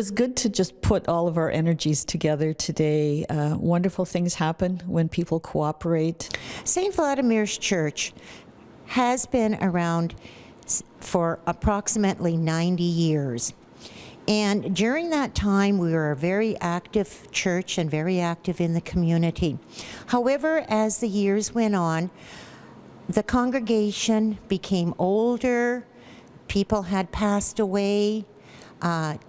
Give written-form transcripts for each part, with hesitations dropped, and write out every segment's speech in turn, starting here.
was good to just put all of our energies together today. Wonderful things happen when people cooperate. St. Volodymyr's Church has been around for approximately 90 years. And during that time, we were a very active church and very active in the community. However, as the years went on, the congregation became older, people had passed away,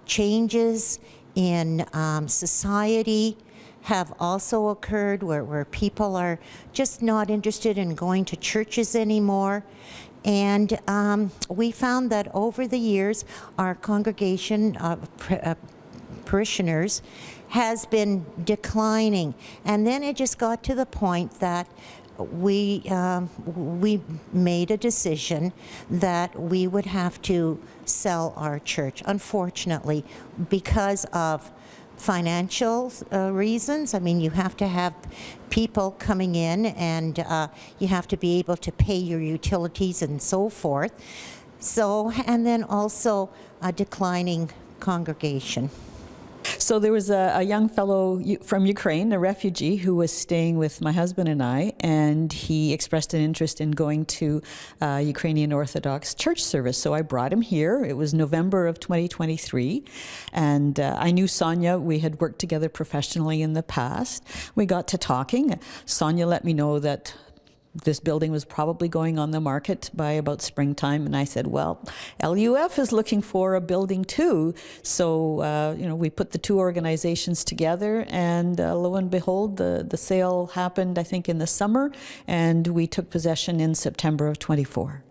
changes in society have also occurred where people are just not interested in going to churches anymore. And we found that over the years, our congregation of parishioners has been declining. And then it just got to the point that we made a decision that we would have to sell our church, unfortunately, because of financial reasons. I mean, you have to have people coming in, and you have to be able to pay your utilities and so forth. So, and then also a declining congregation. So there was a young fellow from Ukraine, a refugee, who was staying with my husband and I, and he expressed an interest in going to Ukrainian Orthodox church service. So I brought him here. It was November of 2023, and I knew Sonia. We had worked together professionally in the past. We got to talking. Sonia let me know that this building was probably going on the market by about springtime, and I said, well, LUF is looking for a building too. So, we put the two organizations together, and lo and behold, the sale happened, I think, in the summer, and we took possession in September of 24.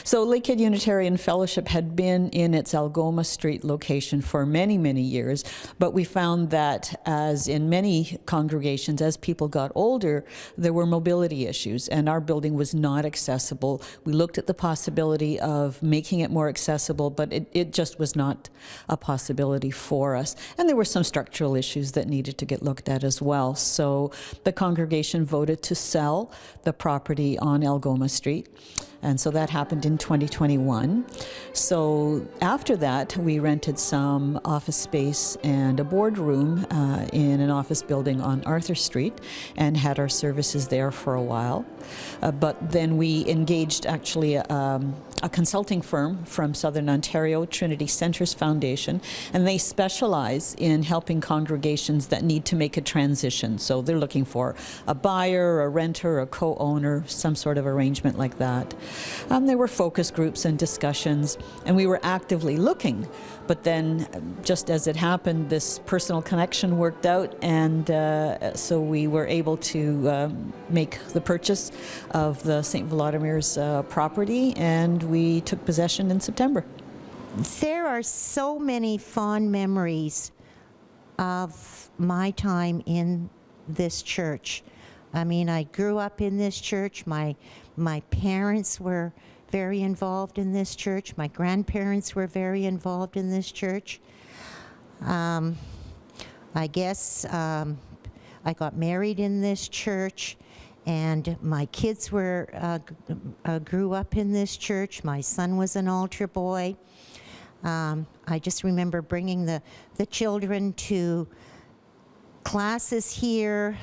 So Lakehead Unitarian Fellowship had been in its Algoma Street location for many, many years, but we found that, as in many congregations, as people got older, there were mobility issues, and our building was not accessible. We looked at the possibility of making it more accessible, but it just was not a possibility for us. And there were some structural issues that needed to get looked at as well. So the congregation voted to sell the property on Algoma Street. And so that happened in 2021. So after that, we rented some office space and a boardroom in an office building on Arthur Street and had our services there for a while. But then we engaged actually a consulting firm from Southern Ontario, Trinity Centres Foundation, and they specialize in helping congregations that need to make a transition. So they're looking for a buyer, a renter, a co-owner, some sort of arrangement like that. There were focus groups and discussions, and we were actively looking. But then, just as it happened, this personal connection worked out, and so we were able to make the purchase of the St. Volodymyr's property, and we took possession in September. There are so many fond memories of my time in this church. I mean, I grew up in this church. My parents were very involved in this church. My grandparents were very involved in this church. I guess I got married in this church, and my kids grew up in this church. My son was an altar boy. I just remember bringing the children to classes here.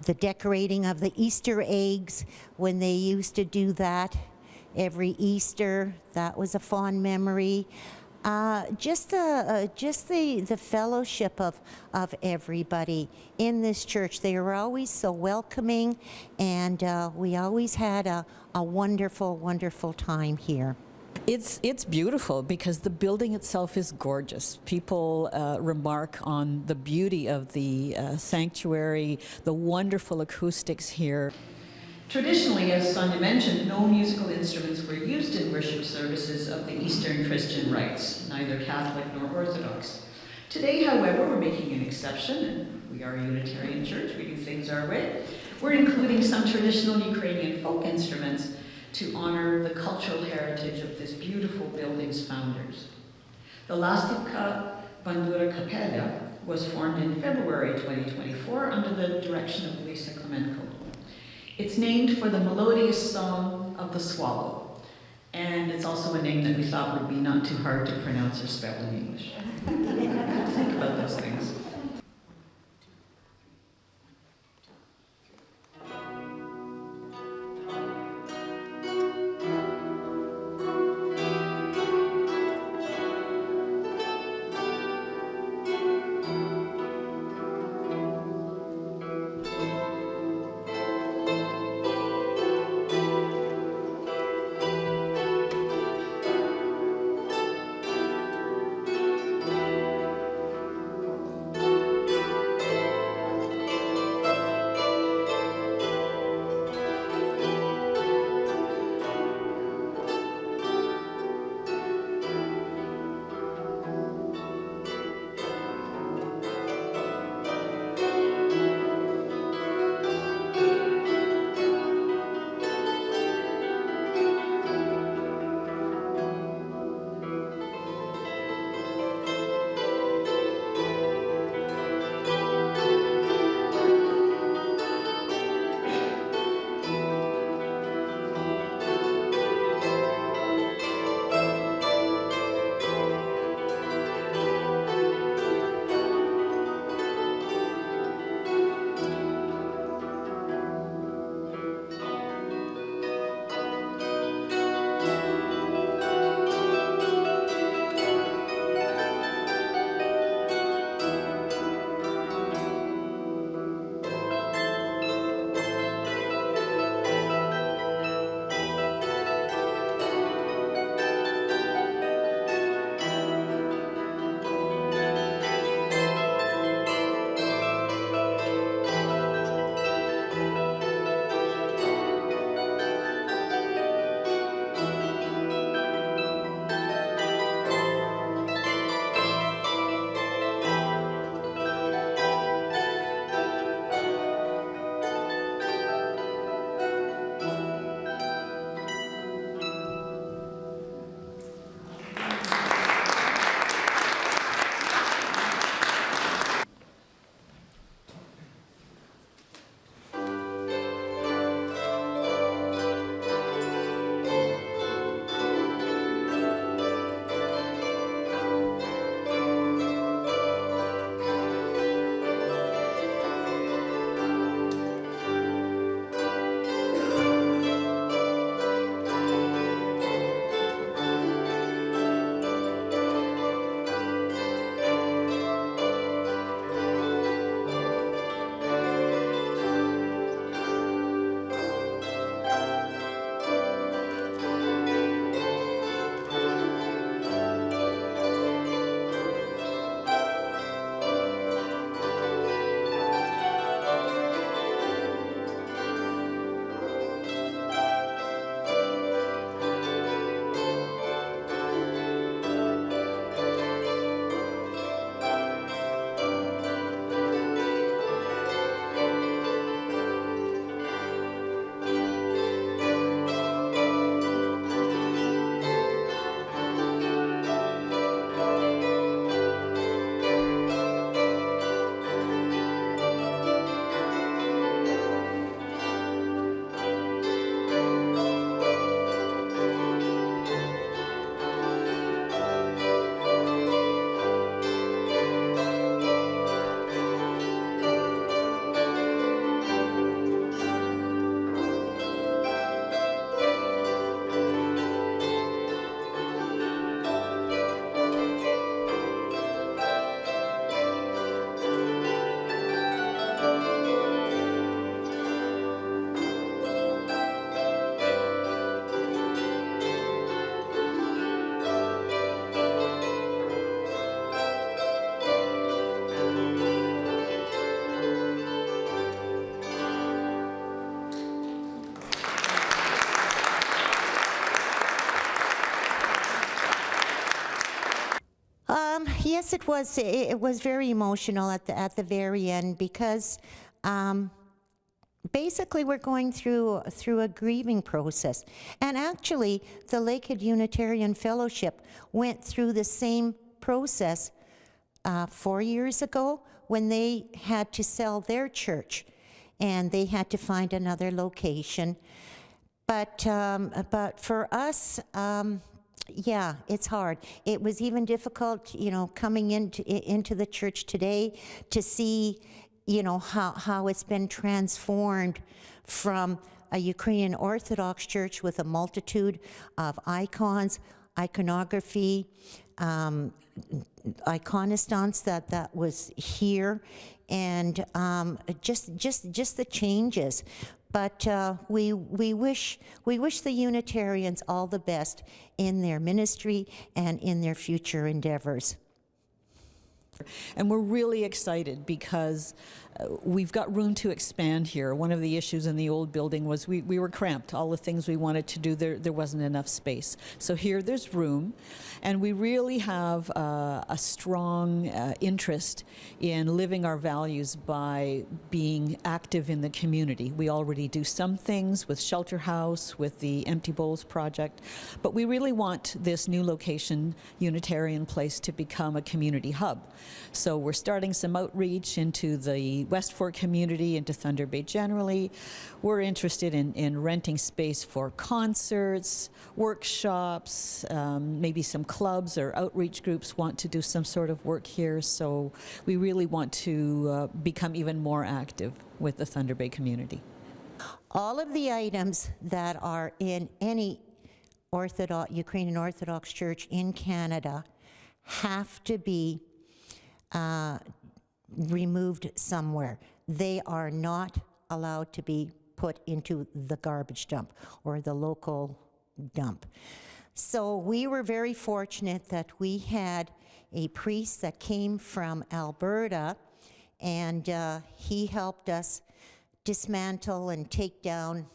The decorating of the Easter eggs, when they used to do that every Easter, that was a fond memory. Just the fellowship of everybody in this church. They were always so welcoming, and we always had a wonderful, wonderful time here. It's beautiful because the building itself is gorgeous. People remark on the beauty of the sanctuary, the wonderful acoustics here. Traditionally, as Sonia mentioned, no musical instruments were used in worship services of the Eastern Christian rites, neither Catholic nor Orthodox. Today, however, we're making an exception, and we are a Unitarian church, we do things our way. We're including some traditional Ukrainian folk instruments to honor the cultural heritage of this beautiful building's founders. The Lastivka Bandura Kapella was formed in February 2024 under the direction of Lisa Klemenko. It's named for the melodious song of the swallow, And it's also a name that we thought would be not too hard to pronounce or spell in English. Think about those things. Yes, it was. It was very emotional at the very end because basically we're going through a grieving process. And actually, the Lakehead Unitarian Fellowship went through the same process 4 years ago when they had to sell their church and they had to find another location. But for us, yeah, it's hard. It was even difficult, coming into the church today to see, how it's been transformed from a Ukrainian Orthodox church with a multitude of icons, iconography, iconostance that was here, and just the changes. But we wish the Unitarians all the best in their ministry and in their future endeavors. And we're really excited because we've got room to expand here. One of the issues in the old building was we were cramped. All the things we wanted to do, there wasn't enough space. So here there's room, and we really have a strong interest in living our values by being active in the community. We already do some things with Shelter House, with the Empty Bowls Project, but we really want this new location, Unitarian Place, to become a community hub. So we're starting some outreach into the West Fork community, into Thunder Bay generally. We're interested in renting space for concerts, workshops, maybe some clubs or outreach groups want to do some sort of work here. So we really want to become even more active with the Thunder Bay community. All of the items that are in any Ukrainian Orthodox church in Canada have to be removed somewhere. They are not allowed to be put into the garbage dump or the local dump. So we were very fortunate that we had a priest that came from Alberta, and he helped us dismantle and take down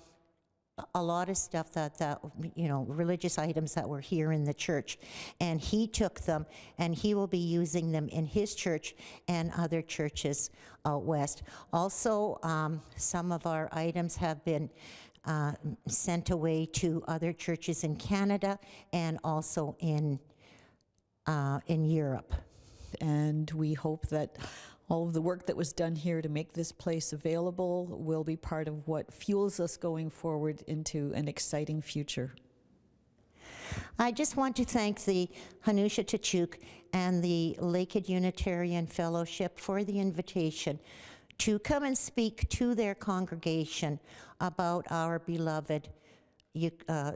a lot of stuff that religious items that were here in the church. And he took them, and he will be using them in his church and other churches out west. Also, some of our items have been sent away to other churches in Canada and also in Europe. And we hope that all of the work that was done here to make this place available will be part of what fuels us going forward into an exciting future. I just want to thank the Hanusha Tachuk and the Lakehead Unitarian Fellowship for the invitation to come and speak to their congregation about our beloved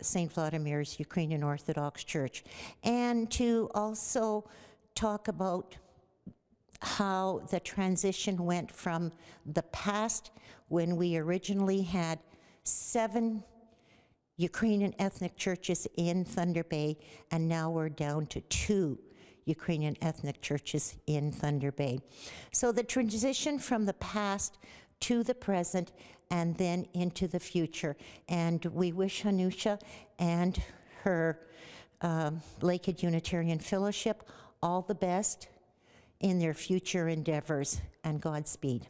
St. Volodymyr's Ukrainian Orthodox Church, and to also talk about how the transition went from the past, when we originally had 7 Ukrainian ethnic churches in Thunder Bay, and now we're down to 2 Ukrainian ethnic churches in Thunder Bay. So the transition from the past to the present and then into the future. And we wish Hanusha and her Lakehead Unitarian Fellowship all the best in their future endeavors, and Godspeed.